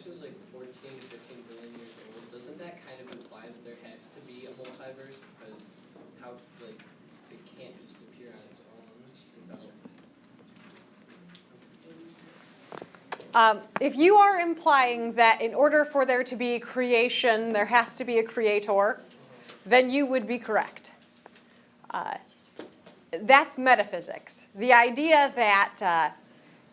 universe is like 14 to 15 billion years old, doesn't that kind of imply that there has to be a multiverse? Because how, like, it can't just appear on its own without... If you are implying that in order for there to be creation, there has to be a creator, then you would be correct. That's metaphysics. The idea that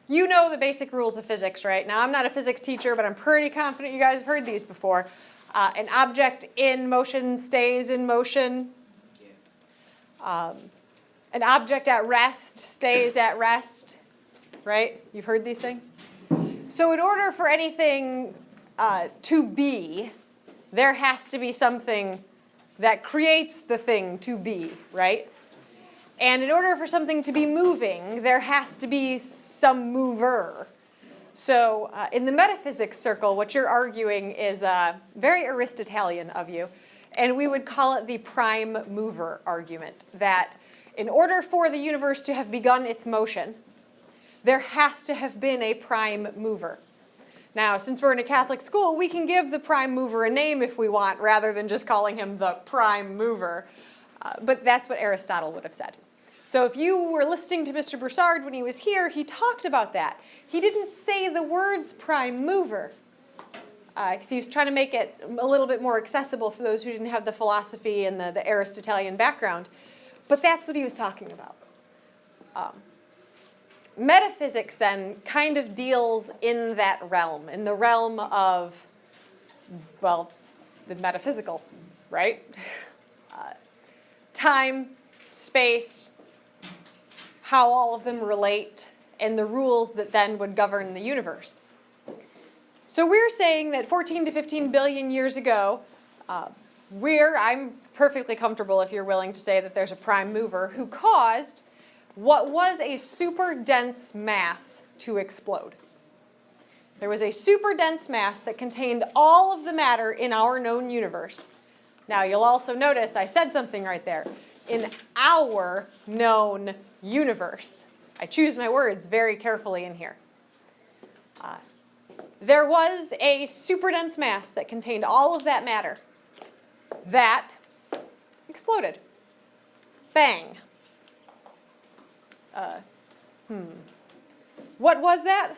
you know the basic rules of physics, right? Now, I'm not a physics teacher, but I'm pretty confident you guys have heard these before. An object in motion stays in motion. An object at rest stays at rest, right? You've heard these things? So in order for anything to be, there has to be something that creates the thing to be, right? And in order for something to be moving, there has to be some mover. So in the metaphysics circle, what you're arguing is very Aristotelian of you, and we would call it the prime mover argument, that in order for the universe to have begun its motion, there has to have been a prime mover. Now, since we're in a Catholic school, we can give the prime mover a name if we want, rather than just calling him the prime mover. But that's what Aristotle would have said. So if you were listening to Mr. Broussard when he was here, he talked about that. He didn't say the words prime mover, because he was trying to make it a little bit more accessible for those who didn't have the philosophy and the Aristotelian background. But that's what he was talking about. Metaphysics, then, kind of deals in that realm, in the realm of, well, the metaphysical, right? Time, space, how all of them relate, and the rules that then would govern the universe. So we're saying that 14 to 15 billion years ago, I'm perfectly comfortable if you're willing to say that there's a prime mover who caused what was a super dense mass to explode. There was a super dense mass that contained all of the matter in our known universe. Now, you'll also notice I said something right there. In our known universe. I choose my words very carefully in here. There was a super dense mass that contained all of that matter that exploded. Bang. What was that?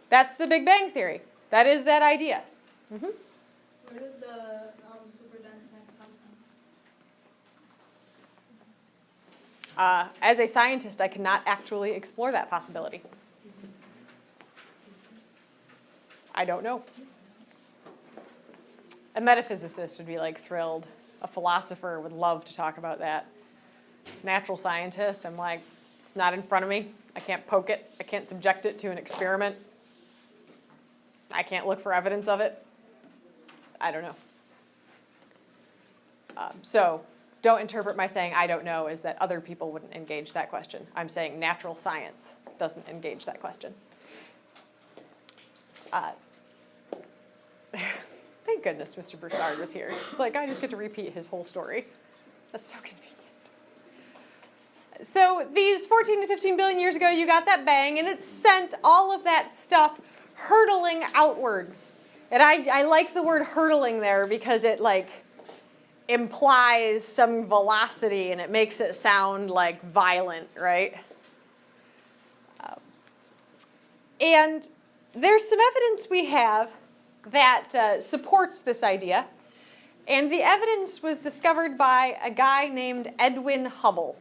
That's the Big Bang Theory. That is that idea. Mm-hmm. Where did the super dense mass come from? As a scientist, I cannot actually explore that possibility. I don't know. A metaphysicist would be like thrilled. A philosopher would love to talk about that. Natural scientist, I'm like, it's not in front of me. I can't poke it. I can't subject it to an experiment. I can't look for evidence of it. I don't know. So don't interpret my saying I don't know as that other people wouldn't engage that question. I'm saying natural science doesn't engage that question. Thank goodness Mr. Broussard was here. It's like I just get to repeat his whole story. That's so convenient. So these 14 to 15 billion years ago, you got that bang, and it sent all of that stuff hurtling outwards. And I like the word hurtling there because it like implies some velocity and it makes it sound like violent, right? And there's some evidence we have that supports this idea. And the evidence was discovered by a guy named Edwin Hubble.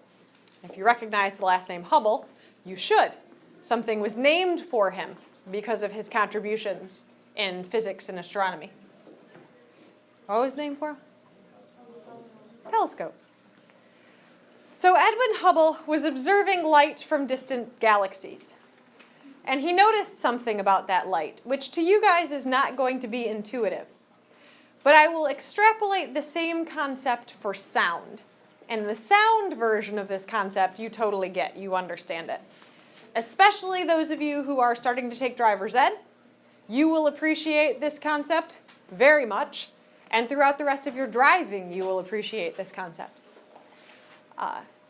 If you recognize the last name Hubble, you should. Something was named for him because of his contributions in physics and astronomy. What was his name for? Telescope. So Edwin Hubble was observing light from distant galaxies. And he noticed something about that light, which to you guys is not going to be intuitive. But I will extrapolate the same concept for sound. And the sound version of this concept you totally get, you understand it. Especially those of you who are starting to take driver's ed, you will appreciate this concept very much. And throughout the rest of your driving, you will appreciate this concept.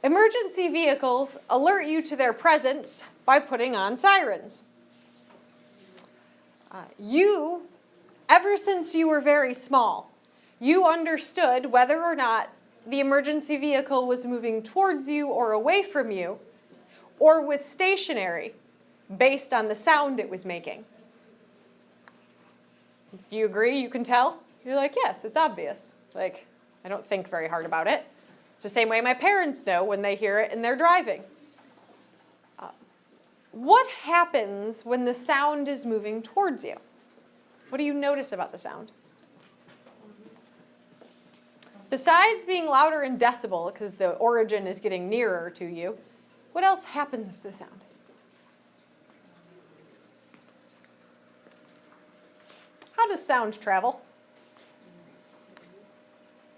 Emergency vehicles alert you to their presence by putting on sirens. You, ever since you were very small, you understood whether or not the emergency vehicle was moving towards you or away from you, or was stationary based on the sound it was making. Do you agree? You can tell? You're like, yes, it's obvious. Like, I don't think very hard about it. It's the same way my parents know when they hear it and they're driving. What happens when the sound is moving towards you? What do you notice about the sound? Besides being louder in decibel, because the origin is getting nearer to you, what else happens to the sound? How does sound travel?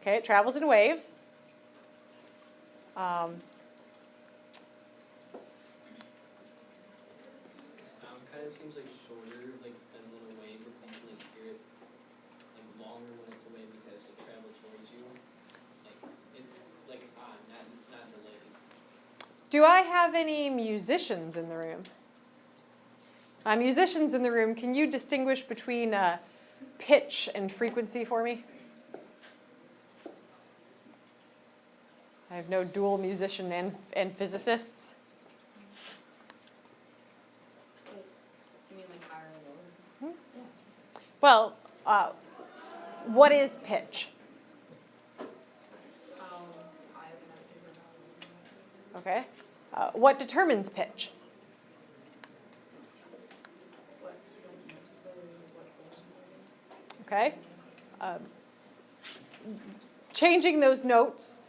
Okay, it travels in waves. Sound kind of seems like shorter, like than when a wave, but you can like hear it like longer when it's a wave because it has to travel towards you. Like it's like odd, it's not delayed. Do I have any musicians in the room? Musicians in the room, can you distinguish between pitch and frequency for me? I have no dual musician and physicists. You mean like higher or lower? Well, what is pitch? How high of an Okay. What determines pitch? Okay. Changing those notes,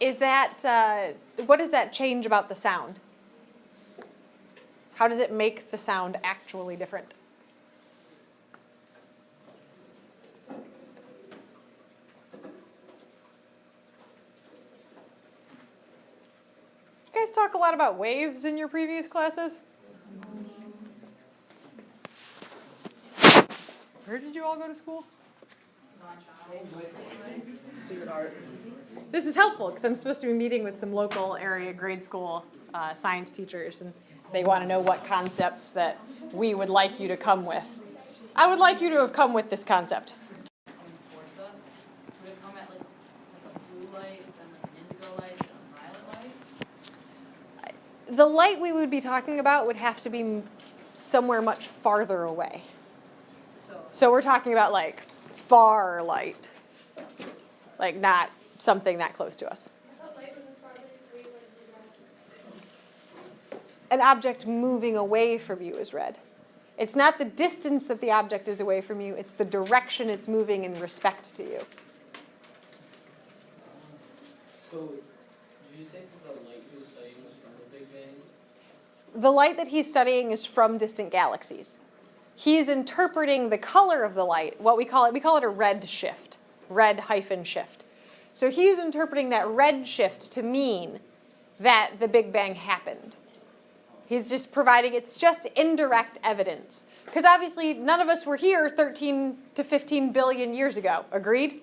is that, what does that change about the sound? How does it make the sound actually different? You guys talk a lot about waves in your previous classes? Where did you all go to school? This is helpful because I'm supposed to be meeting with some local area grade school science teachers, and they want to know what concepts that we would like you to come with. I would like you to have come with this concept. towards us? Would it come at like a blue light, then like an indigo light, then a violet light? The light we would be talking about would have to be somewhere much farther away. So we're talking about like far light, like not something that close to us. I thought light was farther away was red. An object moving away from you is red. It's not the distance that the object is away from you, it's the direction it's moving in respect to you. So, did you say that the light he was studying was from the Big Bang? The light that he's studying is from distant galaxies. He's interpreting the color of the light, what we call it a red shift, red-shift. So he's interpreting that red shift to mean that the Big Bang happened. He's just providing, it's just indirect evidence. Because obviously none of us were here 13 to 15 billion years ago, agreed?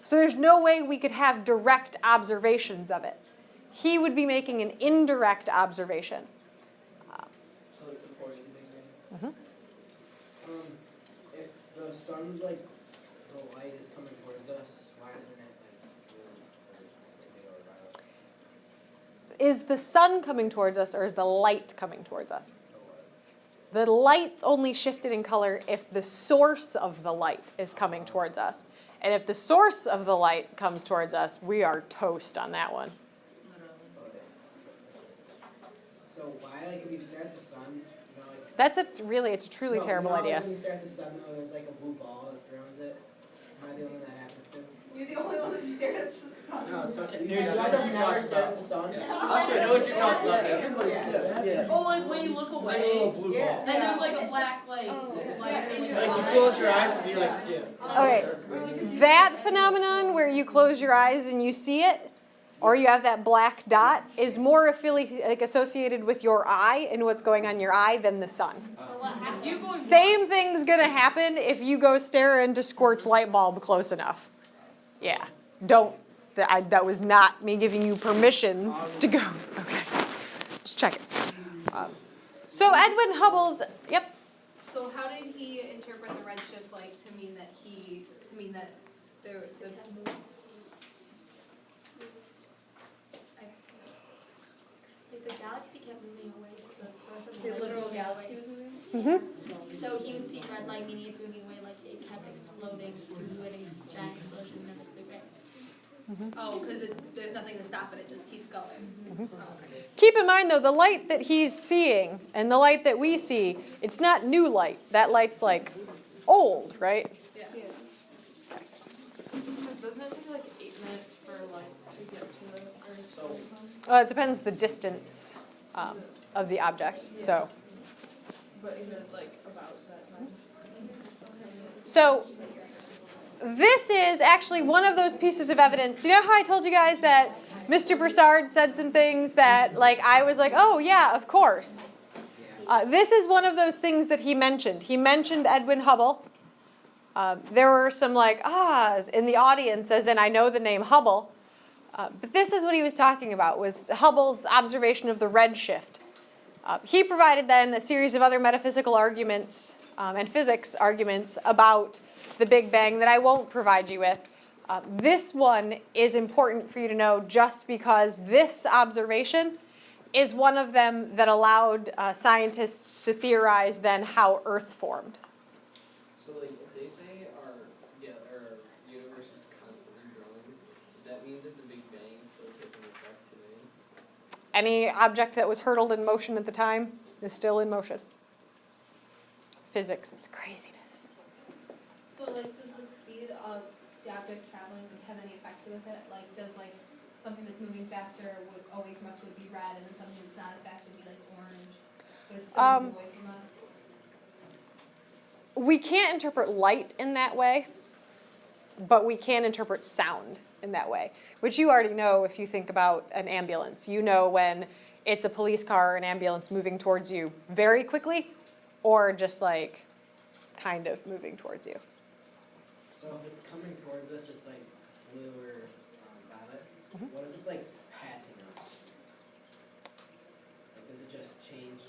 So there's no way we could have direct observations of it. He would be making an indirect observation. So it's supporting the Big Bang? If the sun's like, the light is coming towards us, why isn't it like blue or violet? Is the sun coming towards us or is the light coming towards us? The light's only shifted in color if the source of the light is coming towards us. And if the source of the light comes towards us, we are toast on that one. So why, like, if you stare at the sun, you know, like. It's a truly terrible idea. When you stare at the sun, though, there's like a blue ball that surrounds it. Am I the only one that happens to? You're the only one that stared at the sun. No, it's okay. You guys have never stared at the sun? Actually, I know what you're talking about. Everybody's Yeah. Oh, like when you look It's like a little away, blue Yeah. ball. and there's like a black light. Oh. Like, in your Like you eye. close your eyes and you like see it. Okay, that phenomenon where you close your eyes and you see it, or you have that black dot, is more associated with your eye and what's going on in your eye than the sun. If you go Same thing's gonna happen if you go stare into Squirt's light bulb close enough. Yeah, don't. That was not me giving you permission to go. Okay, just check it. So Edwin Hubble's, yep. So how did he interpret the redshift light to mean that there was the Like the galaxy kept moving away, so the source of the light literal moving galaxy away. was moving? Mm-hmm. So he would see red light, meaning it's moving away, like it kept exploding through it, and giant explosion, and then this big bang. Oh, because there's nothing to stop it, it just keeps going. Oh, okay. Keep in mind though, the light that he's seeing and the light that we see, it's not new light. That light's like old, right? Yeah. Doesn't it take like 8 minutes for light to get to the Earth? So- It depends the distance of the object. So, But is it like about that time? so this is actually one of those pieces of evidence. You know how I told you guys that Mr. Broussard said some things that, like, I was like, oh yeah, of course. This is one of those things that he mentioned. He mentioned Edwin Hubble. There were some like ahs in the audience, as in I know the name Hubble. But this is what he was talking about, was Hubble's observation of the redshift. He provided then a series of other metaphysical arguments and physics arguments about the Big Bang that I won't provide you with. This one is important for you to know just because this observation is one of them that allowed scientists to theorize then how Earth formed. So like they say our universe is constantly growing. Does that mean that the Big Bang is still taking effect today? Any object that was hurtled in motion at the time is still in motion. Physics, it's craziness. So like, does the speed of the object traveling have any effect with it? Like, does like something that's moving faster away from us would be red, and then something that's not as fast would be like orange, but it's still moving away from us? We can't interpret light in that way, but we can interpret sound in that way, which you already know if you think about an ambulance. You know when it's a police car or an ambulance moving towards you very quickly, or just like kind of moving towards you. So if it's coming towards us, it's like blue or violet. Mhm. What if it's like passing us? Like, does it just change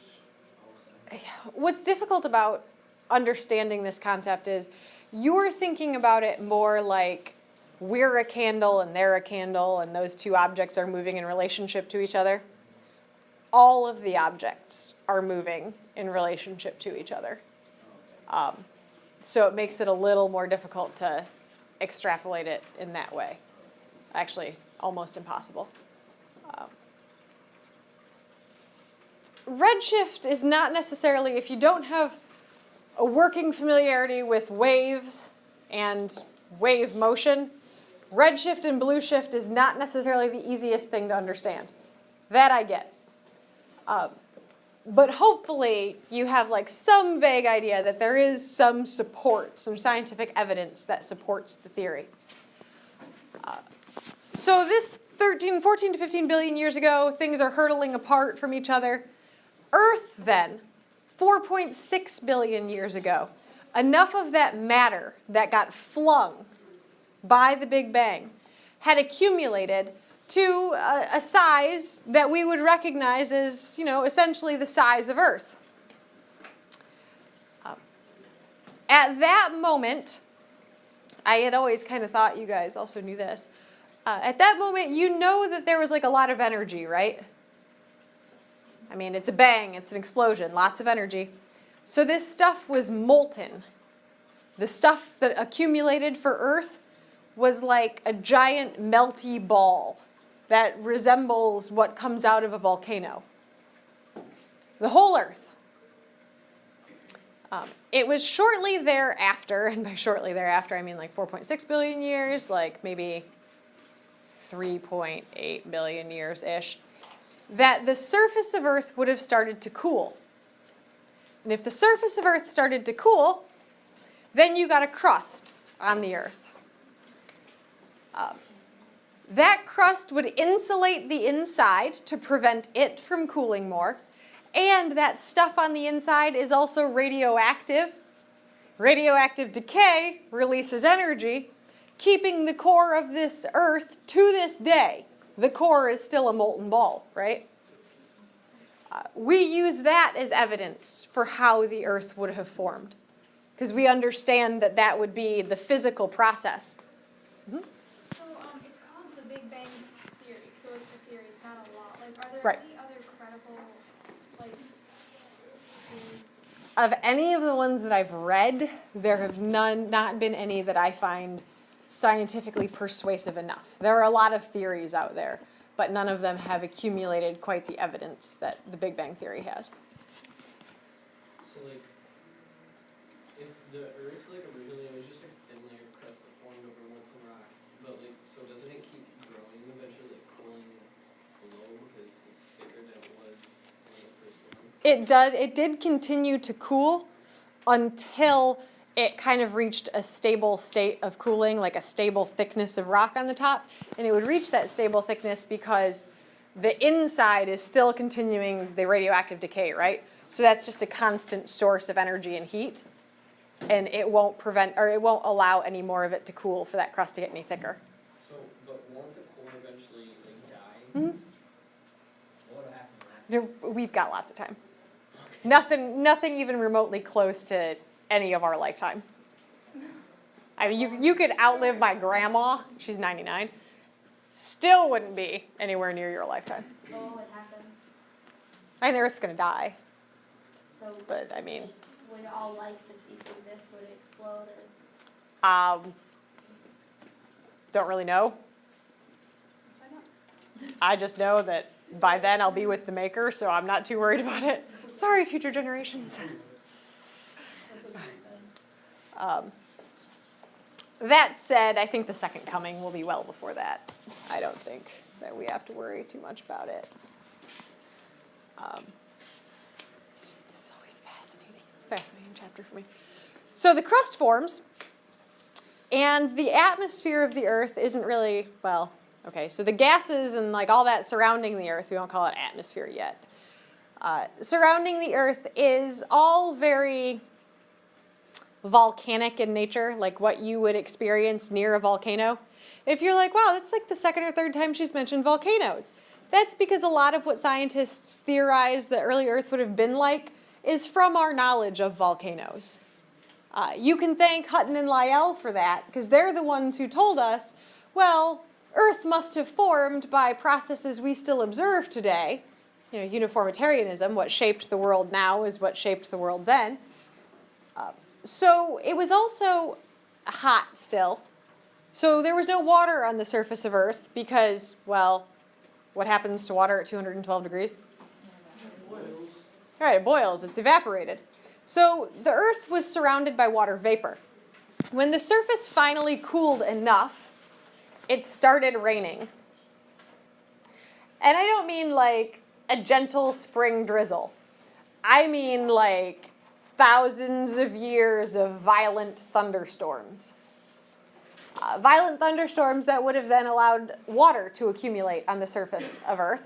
all of a sudden? What's difficult about understanding this concept is you're thinking about it more like we're a candle and they're a candle and those two objects are moving in relationship to each other. All of the objects are moving in relationship to each other. So it makes it a little more difficult to extrapolate it in that way. Actually, almost impossible. Redshift is not necessarily, if you don't have a working familiarity with waves and wave motion, redshift and blueshift is not necessarily the easiest thing to understand. That I get. But hopefully you have like some vague idea that there is some support, some scientific evidence that supports the theory. So this 14 to 15 billion years ago, things are hurtling apart from each other. Earth then, 4.6 billion years ago, enough of that matter that got flung by the Big Bang had accumulated to a size that we would recognize as, essentially the size of Earth. At that moment, I had always kind of thought you guys also knew this. At that moment, you know that there was like a lot of energy, right? I mean, it's a bang, it's an explosion, lots of energy. So this stuff was molten. The stuff that accumulated for Earth was like a giant melty ball that resembles what comes out of a volcano. The whole Earth. It was shortly thereafter, and by shortly thereafter I mean like 4.6 billion years, like maybe 3.8 billion years-ish, that the surface of Earth would have started to cool. And if the surface of Earth started to cool, then you got a crust on the Earth. That crust would insulate the inside to prevent it from cooling more. And that stuff on the inside is also radioactive. Radioactive decay releases energy, keeping the core of this Earth to this day. The core is still a molten ball, right? We use that as evidence for how the Earth would have formed, because we understand that that would be the physical process. So, it's called the Big Bang Theory, so it's a theory, it's not a law. Like, are there Right. any other credible, like, theories? Of any of the ones that I've read, there have not been any that I find scientifically persuasive enough. There are a lot of theories out there, but none of them have accumulated quite the evidence that the Big Bang Theory has. So like, if the Earth like originally it was just like thin layer crust that formed over with some rock, but like, so doesn't it keep growing eventually, like cooling below because it's thicker than it was when it first formed? It does. It did continue to cool until it kind of reached a stable state of cooling, like a stable thickness of rock on the top. And it would reach that stable thickness because the inside is still continuing the radioactive decay, right? So that's just a constant source of energy and heat. And it won't prevent, or it won't allow any more of it to cool for that crust to get any thicker. So, but won't the core eventually like die? What would happen after? We've got lots of time. Nothing even remotely close to any of our lifetimes. I mean, you could outlive my grandma. She's 99. Still wouldn't be anywhere near your lifetime. What would happen? I mean, the Earth's going to die, So, but I mean, would all life just cease to exist, would it explode, or? Don't really know. Why not? I just know that by then I'll be with the Maker, so I'm not too worried about it. Sorry, future generations. That's what you said. That said, I think the second coming will be well before that. I don't think that we have to worry too much about it. It's always fascinating chapter for me. So the crust forms, and the atmosphere of the Earth isn't really, well, okay, so the gases and like all that surrounding the Earth, we don't call it atmosphere yet. Surrounding the Earth is all very volcanic in nature, like what you would experience near a volcano. If you're like, wow, that's like the second or third time she's mentioned volcanoes. That's because a lot of what scientists theorize the early Earth would have been like is from our knowledge of volcanoes. You can thank Hutton and Lyell for that, because they're the ones who told us, well, Earth must have formed by processes we still observe today. You know, uniformitarianism, what shaped the world now is what shaped the world then. So it was also hot still. So there was no water on the surface of Earth because, well, what happens to water at 212 degrees? All right, it boils, it's evaporated. So the Earth was surrounded by water vapor. When the surface finally cooled enough, it started raining. And I don't mean like a gentle spring drizzle. I mean like thousands of years of violent thunderstorms. Violent thunderstorms that would have then allowed water to accumulate on the surface of Earth.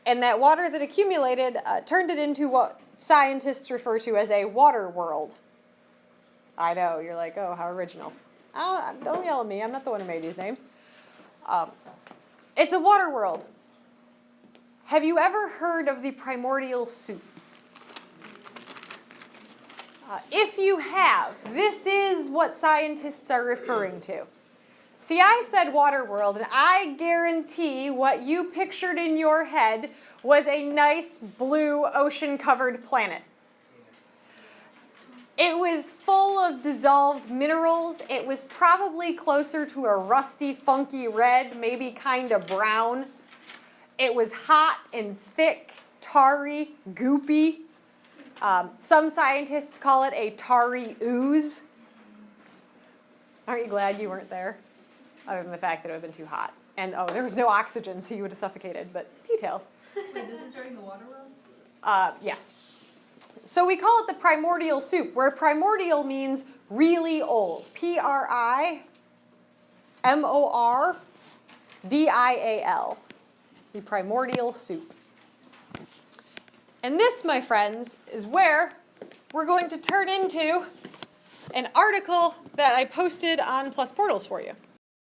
And that water that accumulated turned it into what scientists refer to as a water world. I know, you're like, oh, how original. Don't yell at me, I'm not the one who made these names. It's a water world. Have you ever heard of the primordial soup? If you have, this is what scientists are referring to. See, I said water world, and I guarantee what you pictured in your head was a nice blue ocean-covered planet. It was full of dissolved minerals. It was probably closer to a rusty, funky red, maybe kind of brown. It was hot and thick, tarry, goopy. Some scientists call it a tarry ooze. Aren't you glad you weren't there? Other than the fact that it would have been too hot. And oh, there was no oxygen, so you would have suffocated, but details. Wait, this is during the water world? Yes. So we call it the primordial soup, where primordial means really old. Primordial. The primordial soup. And this, my friends, is where we're going to turn into an article that I posted on Plus Portals for you.